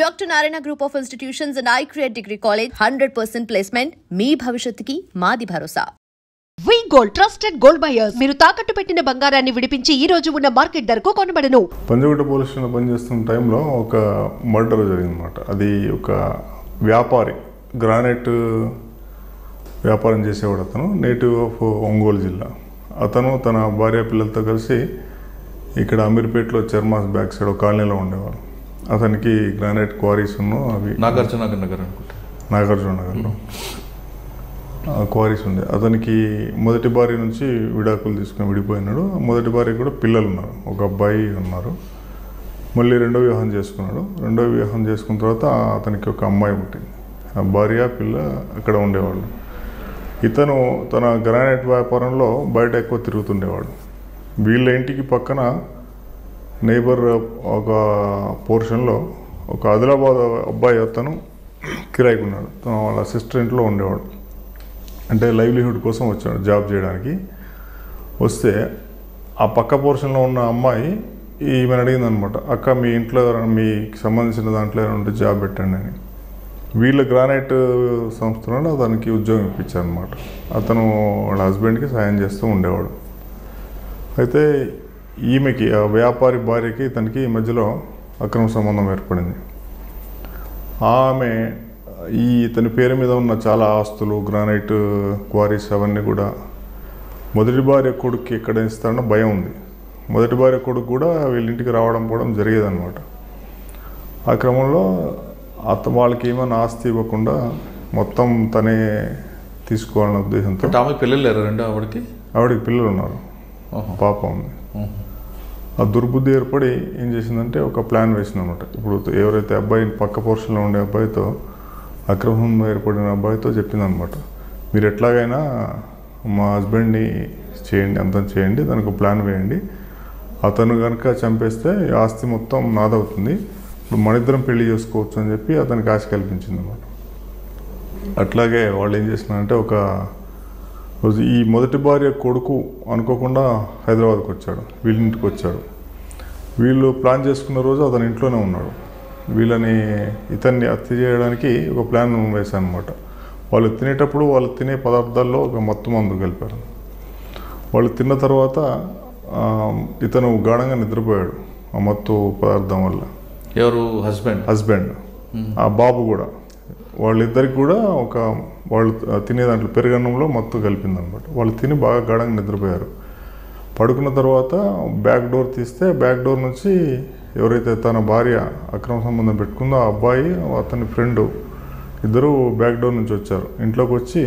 Dr. Narayana Group of Institutions and iCreate Degree College 100% placement. మీ భవిష్యత్తుకి మాది భరోసా. వి gold trusted gold buyers. మీరు తాకట్టు పెట్టిన బంగారాన్ని విడిపించి ఈ రోజు ఉన్న మార్కెట్ ధరకు కొనబడను. పంజగుట్ట పోలీస్ స్టేషన్లో పనిచేస్తున్న టైంలో ఒక మర్డర్ జరిగిందన్నమాట. అది ఒక వ్యాపారి, గ్రానైట్ వ్యాపారం చేసేవాడు. అతను నేటివ్ ఆఫ్ ఒంగోలు జిల్లా. అతను తన భార్య పిల్లలతో కలిసి ఇక్కడ అమీర్పేటలో చర్మాస్ బ్యాక్ సైడ్ ఒక కాలనీలో ఉండేవాడు. అతనికి గ్రానైట్ క్వారీస్ అవి నాగార్జున నగర్లో క్వారీస్ ఉండే. అతనికి మొదటి భార్య నుంచి విడాకులు తీసుకుని విడిపోయినాడు. మొదటి భార్య కూడా పిల్లలు ఉన్నారు, ఒక అబ్బాయి ఉన్నారు. మళ్ళీ రెండో వివాహం చేసుకున్నాడు. రెండో వివాహం చేసుకున్న తర్వాత అతనికి ఒక అమ్మాయి పుట్టింది. ఆ భార్య పిల్ల అక్కడ ఉండేవాళ్ళు. ఇతను తన గ్రానైట్ వ్యాపారంలో బయట ఎక్కువ తిరుగుతుండేవాడు. వీళ్ళ ఇంటికి పక్కన నైబర్ ఒక పోర్షన్లో ఒక ఆదిలాబాద్ అబ్బాయి అతను కిరాయికి ఉన్నాడు. తను వాళ్ళ సిస్టర్ ఇంట్లో ఉండేవాడు. అంటే లైవ్లీహుడ్ కోసం వచ్చాడు జాబ్ చేయడానికి. వస్తే ఆ పక్క పోర్షన్లో ఉన్న అమ్మాయి ఈమెను అడిగింది అనమాట, అక్క మీ ఇంట్లో మీకు సంబంధించిన దాంట్లో ఉంటే జాబ్ పెట్టండి అని. వీళ్ళ గ్రానైట్ సంస్థలో అతనికి ఉద్యోగం ఇప్పించారనమాట. అతను వాళ్ళ హస్బెండ్కి సాయం చేస్తూ ఉండేవాడు. అయితే ఈమెకి, ఆ వ్యాపారి భార్యకి ఇతనికి ఈ మధ్యలో అక్రమ సంబంధం ఏర్పడింది. ఆమె ఇతని పేరు మీద ఉన్న చాలా ఆస్తులు, గ్రానైట్ క్వారీస్ అవన్నీ కూడా మొదటి భార్య కొడుకు ఎక్కడ ఇస్తాడో భయం ఉంది. మొదటి భార్య కొడుకు కూడా వీళ్ళింటికి రావడం పోవడం జరిగేదన్నమాట. ఆ క్రమంలో వాళ్ళకి ఏమైనా ఆస్తి ఇవ్వకుండా మొత్తం తనే తీసుకోవాలనే ఉద్దేశంతో. ఆమెకి పిల్లలు లేరు? ఆవిడకి పిల్లలు ఉన్నారు, పాప ఉంది. ఆ దుర్బుద్ధి ఏర్పడి ఏం చేసిందంటే ఒక ప్లాన్ వేసిందన్నమాట. ఇప్పుడు ఎవరైతే అబ్బాయి పక్క పోర్షన్లో ఉండే అబ్బాయితో, అక్రమం ఏర్పడిన అబ్బాయితో చెప్పిందనమాట, మీరు ఎట్లాగైనా మా హస్బెండ్ని చేయండి, అంతం చేయండి, దానికి ఒక ప్లాన్ వేయండి. అతను కనుక చంపేస్తే ఆస్తి మొత్తం నాదవుతుంది, ఇప్పుడు మనిద్దరం పెళ్లి చేసుకోవచ్చు అని చెప్పి అతనికి ఆశ కల్పించింది అన్నమాట. అట్లాగే వాళ్ళు ఏం చేసినారంటే ఈ మొదటి భార్య కొడుకు అనుకోకుండా హైదరాబాద్కి వచ్చాడు, వీళ్ళింటికి వచ్చాడు. వీళ్ళు ప్లాన్ చేసుకున్న రోజు అతని ఇంట్లోనే ఉన్నాడు. ఇతన్ని హత్య చేయడానికి ఒక ప్లాన్ వేశాను అనమాట. వాళ్ళు తినేటప్పుడు వాళ్ళు తినే పదార్థాల్లో ఒక మత్తు మందు కలిపారు. వాళ్ళు తిన్న తర్వాత ఇతను గాఢంగా నిద్రపోయాడు ఆ మత్తు పదార్థం వల్ల. ఎవరు? హస్బెండ్, ఆ బాబు కూడా. వాళ్ళిద్దరికి కూడా వాళ్ళు తినే దాంట్లో పెరుగన్నంలో మత్తు కలిపిందనమాట. వాళ్ళు తిని బాగా గాఢంగా నిద్రపోయారు. పడుకున్న తర్వాత బ్యాక్ డోర్ తీస్తే బ్యాక్ డోర్ నుంచి ఎవరైతే తన భార్య అక్రమ సంబంధం పెట్టుకుందో ఆ అబ్బాయి, అతని ఫ్రెండ్ ఇద్దరు బ్యాక్ డోర్ నుంచి వచ్చారు. ఇంట్లోకి వచ్చి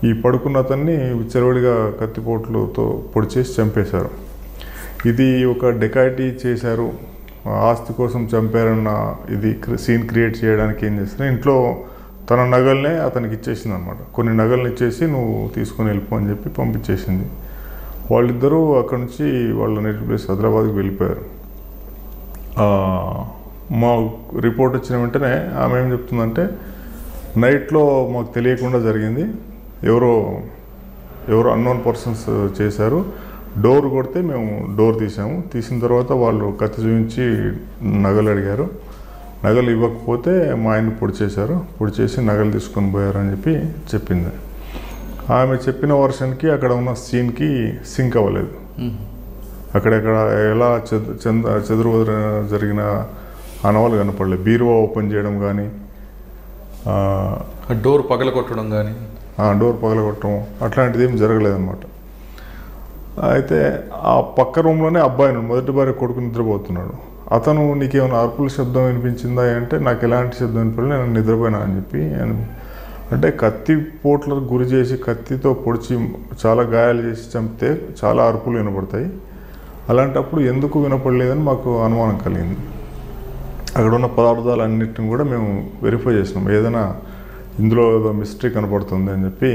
ఈ పడుకున్న అతన్ని విచ్చలవిడిగా కత్తిపోట్లతో పొడి చేసి చంపేశారు. ఇది ఒక డెకాయిటీ చేశారు, ఆస్తి కోసం చంపారన్న ఇది సీన్ క్రియేట్ చేయడానికి ఏం చేస్తారు, ఇంట్లో తన నగల్నే అతనికి ఇచ్చేసింది అనమాట. కొన్ని నగల్ని ఇచ్చేసి నువ్వు తీసుకొని వెళ్ళిపో అని చెప్పి పంపించేసింది. వాళ్ళిద్దరూ అక్కడి నుంచి వాళ్ళ నేటివ్ ప్లేస్ హైదరాబాద్కి వెళ్ళిపోయారు. మా రిపోర్ట్ వచ్చిన వెంటనే ఆమె ఏం చెప్తుందంటే, నైట్లో మాకు తెలియకుండా జరిగింది, ఎవరో అన్నోన్ పర్సన్స్ చేశారు, డోర్ కొడితే మేము డోర్ తీసాము, తీసిన తర్వాత వాళ్ళు కత్తి చూపించి నగలు అడిగారు, నగలు ఇవ్వకపోతే మా ఆయన్ని పొడి చేసి నగలు తీసుకొని పోయారు అని చెప్పి చెప్పింది. ఆమె చెప్పిన వర్షన్కి అక్కడ ఉన్న సీన్కి సింక్ అవ్వలేదు. అక్కడెక్కడ ఎలా చెదురు జరిగిన ఆనవాళ్ళు కనపడలేదు. బీరువా ఓపెన్ చేయడం కానీ, డోర్ పగలగొట్టడం అట్లాంటిది ఏం జరగలేదన్నమాట. అయితే ఆ పక్క రూమ్లోనే అబ్బాయి మొదటి భార్య కొడుకు నిద్రపోతున్నాడు. అతను నీకేమైనా అరుపుల శబ్దం వినిపించిందా అంటే, నాకు ఎలాంటి శబ్దం వినిపించలేదు, నేను నిద్రపోయినా అని చెప్పి. అంటే కత్తి పోట్లకు గురి చేసి కత్తితో పొడిచి చాలా గాయాలు చేసి చంపితే చాలా అరుపులు వినపడతాయి. అలాంటప్పుడు ఎందుకు వినపడలేదని మాకు అనుమానం కలిగింది. అక్కడ ఉన్న పదార్థాలన్నిటిని కూడా మేము వెరిఫై చేసినాం, ఏదైనా ఇందులో ఏదో మిస్టరీ కనపడుతుంది అని చెప్పి.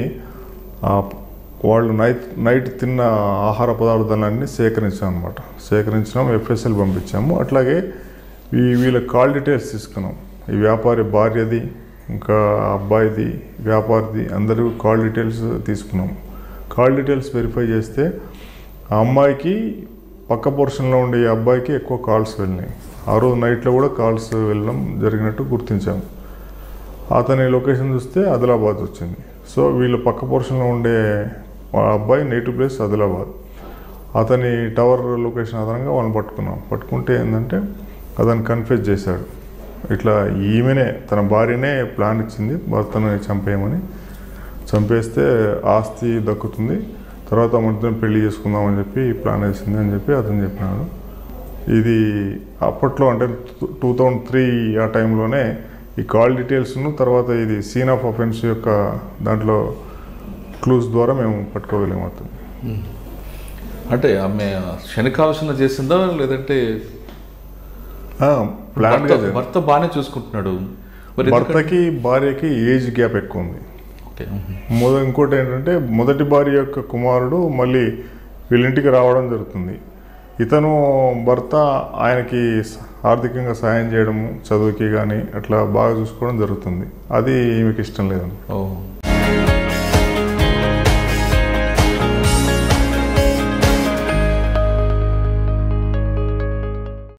వాళ్ళు నైట్ తిన్న ఆహార పదార్థాలన్నీ సేకరించాం, ఎఫ్ఎస్ఎల్ పంపించాము. అట్లాగే వీళ్ళ కాల్ డీటెయిల్స్ తీసుకున్నాం. ఈ వ్యాపారి భార్యది, ఇంకా అబ్బాయిది, వ్యాపారిది, అందరూ కాల్ డీటెయిల్స్ తీసుకున్నాం. కాల్ డీటెయిల్స్ వెరిఫై చేస్తే ఆ అమ్మాయికి పక్క పోర్షన్లో ఉండే అబ్బాయికి ఎక్కువ కాల్స్ వెళ్ళినాయి. ఆ రోజు నైట్లో కూడా కాల్స్ వెళ్ళడం జరిగినట్టు గుర్తించాము. అతని లొకేషన్ చూస్తే ఆదిలాబాద్ వచ్చింది. సో వీళ్ళు పక్క పోర్షన్లో ఉండే అబ్బాయి నేటివ్ ప్లేస్ ఆదిలాబాద్. అతని టవర్ లొకేషన్ ఆధారంగా వాళ్ళని పట్టుకుంటే ఏంటంటే అతను కన్ఫ్యూజ్ చేశాడు. ఇట్లా ఈమెనే తన భార్యనే ప్లాన్ ఇచ్చింది భర్తను చంపేయమని. చంపేస్తే ఆస్తి దక్కుతుంది, తర్వాత మనతో పెళ్లి చేసుకుందామని చెప్పి ప్లాన్ వేసింది అని చెప్పి అతను చెప్పినాడు. ఇది అప్పట్లో అంటే 2003 ఆ టైంలోనే ఈ కాల్ డీటెయిల్స్ను తర్వాత ఇది సీన్ ఆఫ్ అఫెన్స్ యొక్క దాంట్లో క్లూస్ ద్వారా మేము పట్టుకోగలిగాం అతను. అంటే ఆమె శనికావసన చేసిందా లేదంటే భర్త బాగానే చూసుకుంటున్నాడు? భర్తకి భార్యకి ఏజ్ గ్యాప్ ఎక్కువ ఉంది. ఇంకోటి ఏంటంటే మొదటి భార్య యొక్క కుమారుడు మళ్ళీ వీళ్ళింటికి రావడం జరుగుతుంది. ఇతను భర్త ఆయనకి ఆర్థికంగా సాయం చేయడము, చదువుకి కానీ అట్లా బాగా చూసుకోవడం జరుగుతుంది. అది ఈమెకి ఇష్టం లేదండి.